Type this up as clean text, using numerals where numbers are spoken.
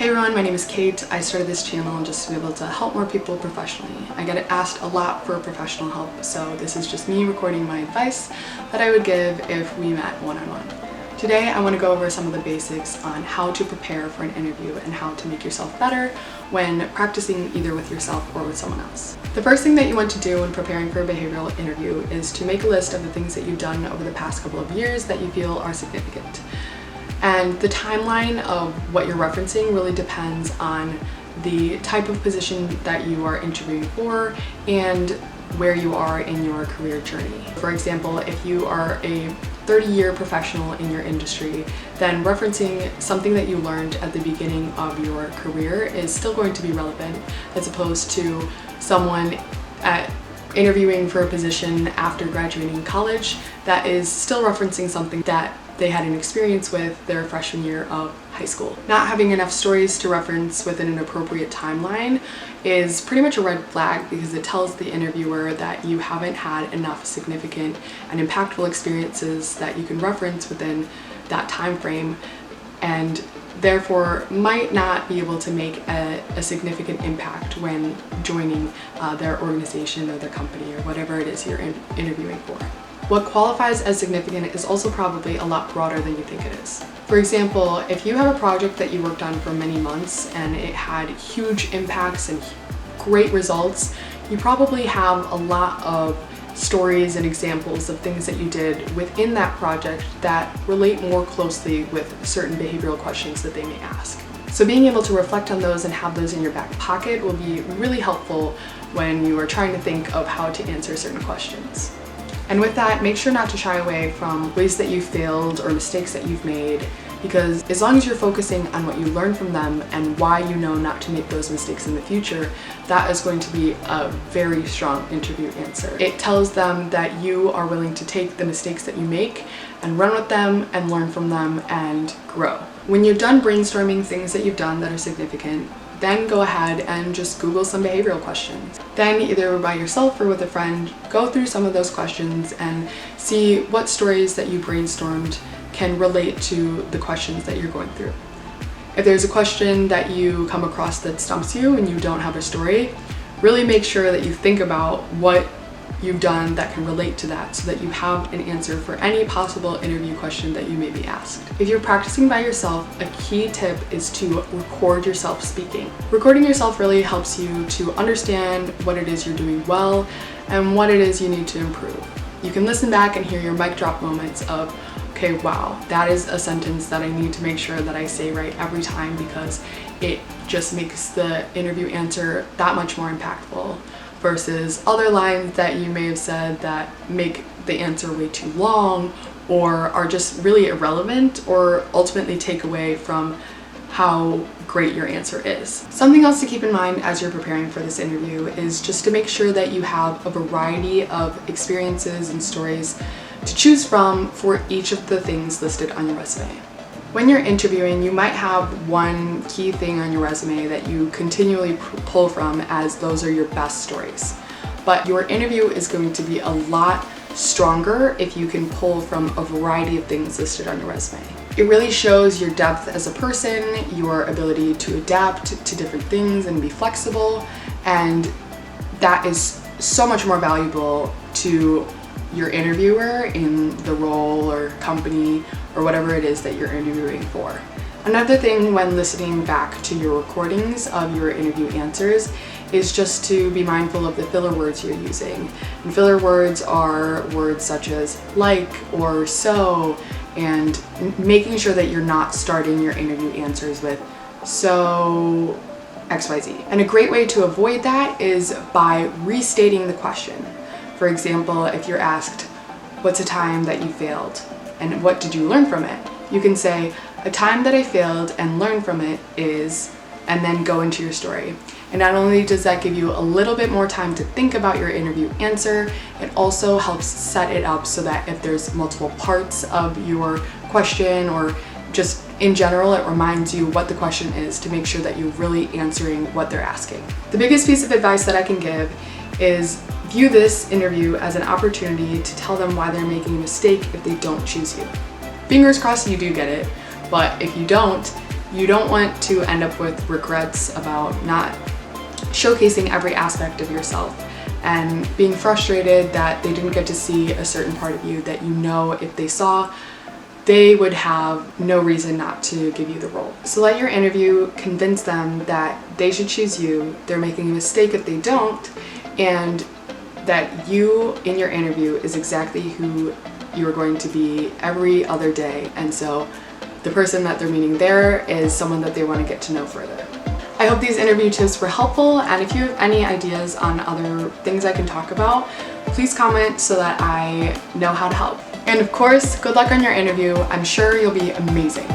Hey everyone, my name is Kate. I started this channel just to be able to help more people professionally. I get asked a lot for professional help, so this is just me recording my advice that I would give if we met one-on-one. Today I want to go over some of the basics on how to prepare for an interview and how to make yourself better when practicing either with yourself or with someone else. The first thing that you want to do when preparing for a behavioral interview is to make a list of the things that you've done over the past couple of years that you feel are significant. And the timeline of what you're referencing really depends on the type of position that you are interviewing for and where you are in your career journey. For example, if you are a 30-year professional in your industry, then referencing something that you learned at the beginning of your career is still going to be relevant, as opposed to someone interviewing for a position after graduating college that is still referencing something that they had an experience with their freshman year of high school. Not having enough stories to reference within an appropriate timeline is pretty much a red flag, because it tells the interviewer that you haven't had enough significant and impactful experiences that you can reference within that time frame, and therefore might not be able to make a significant impact when joining their organization or their company or whatever it is you're interviewing for. What qualifies as significant is also probably a lot broader than you think it is. For example, if you have a project that you worked on for many months and it had huge impacts and great results, you probably have a lot of stories and examples of things that you did within that project that relate more closely with certain behavioral questions that they may ask. So being able to reflect on those and have those in your back pocket will be really helpful when you are trying to think of how to answer certain questions. And with that, make sure not to shy away from ways that you failed or mistakes that you've made, because as long as you're focusing on what you learned from them and why you know not to make those mistakes in the future, that is going to be a very strong interview answer. It tells them that you are willing to take the mistakes that you make and run with them and learn from them and grow. When you're done brainstorming things that you've done that are significant, then go ahead and just Google some behavioral questions. Then either by yourself or with a friend, go through some of those questions and see what stories that you brainstormed can relate to the questions that you're going through. If there's a question that you come across that stumps you and you don't have a story, really make sure that you think about what you've done that can relate to that, so that you have an answer for any possible interview question that you may be asked. If you're practicing by yourself, a key tip is to record yourself speaking. Recording yourself really helps you to understand what it is you're doing well and what it is you need to improve. You can listen back and hear your mic drop moments of, okay, wow, that is a sentence that I need to make sure that I say right every time, because it just makes the interview answer that much more impactful, versus other lines that you may have said that make the answer way too long or are just really irrelevant or ultimately take away from how great your answer is. Something else to keep in mind as you're preparing for this interview is just to make sure that you have a variety of experiences and stories to choose from for each of the things listed on your resume. When you're interviewing, you might have one key thing on your resume that you continually pull from as those are your best stories. But your interview is going to be a lot stronger if you can pull from a variety of things listed on your resume. It really shows your depth as a person, your ability to adapt to different things and be flexible, and that is so much more valuable to your interviewer in the role or company or whatever it is that you're interviewing for. Another thing when listening back to your recordings of your interview answers is just to be mindful of the filler words you're using. And filler words are words such as like or so, and making sure that you're not starting your interview answers with so XYZ. And a great way to avoid that is by restating the question. For example, if you're asked, what's a time that you failed and what did you learn from it? You can say, a time that I failed and learned from it is, and then go into your story. And not only does that give you a little bit more time to think about your interview answer, it also helps set it up so that if there's multiple parts of your question or just in general, it reminds you what the question is to make sure that you're really answering what they're asking. The biggest piece of advice that I can give is view this interview as an opportunity to tell them why they're making a mistake if they don't choose you. Fingers crossed you do get it, but if you don't, You don't want to end up with regrets about not showcasing every aspect of yourself and being frustrated that they didn't get to see a certain part of you that you know if they saw, they would have no reason not to give you the role. So let your interview convince them that they should choose you, they're making a mistake if they don't, and that you in your interview is exactly who you're going to be every other day. And so the person that they're meeting there is someone that they want to get to know further. I hope these interview tips were helpful, and if you have any ideas on other things I can talk about, please comment so that I know how to help. And of course, good luck on your interview. I'm sure you'll be amazing.